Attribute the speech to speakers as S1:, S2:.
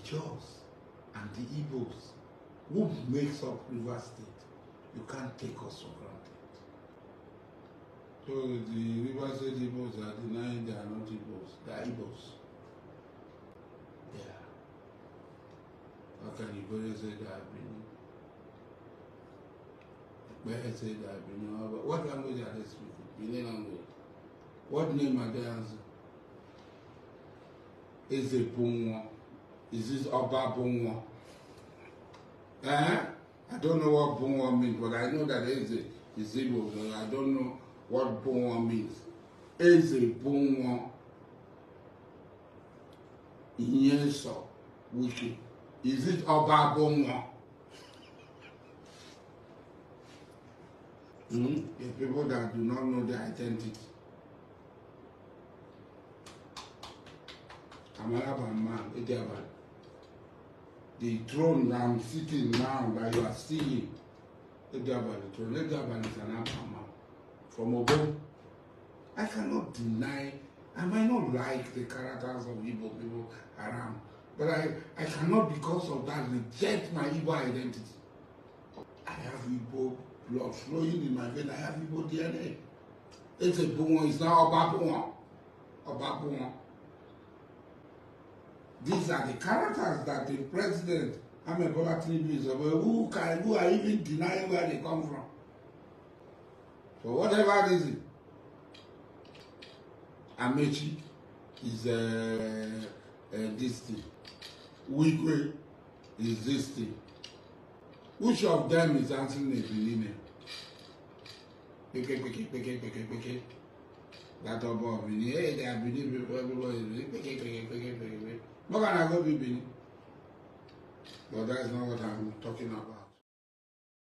S1: Jaws and the Igbos, who makes up River State, you can't take us for granted. So the River State Igbos are denying they are not Igbos. They are Igbos. They are. How can Ikwerre say they are Benin? Ekpeye say they are Benin. What language are they speaking? Benin language. What name are they answering? Is it Bunwa? Is this Ọgba Bunwa? I don't know what Bunwa means, but I know that is Igbo. I don't know what Bunwa means. Is it Bunwa? Inyeso Wike. Is it Ọgba Bunwa? The people that do not know their identity. The throne that I'm sitting now, that you are seeing, the throne is an Apama from Ọgba. I cannot deny, I might not like the characters of Igbo people around, but I cannot, because of that, reject my Igbo identity. I have Igbo blood flowing in my vein, I have Igbo DNA. It's a Bunwa, it's not Ọgba Bunwa. These are the characters that the president, Amaechi, is about, who are even denying where they come from. For whatever reason, Amaechi is this thing. Wike is this thing. Which of them is answering a Benin? That about Benin. Hey, they are Benin people, everybody is Benin. What can I go be Benin? But that's not what I'm talking about.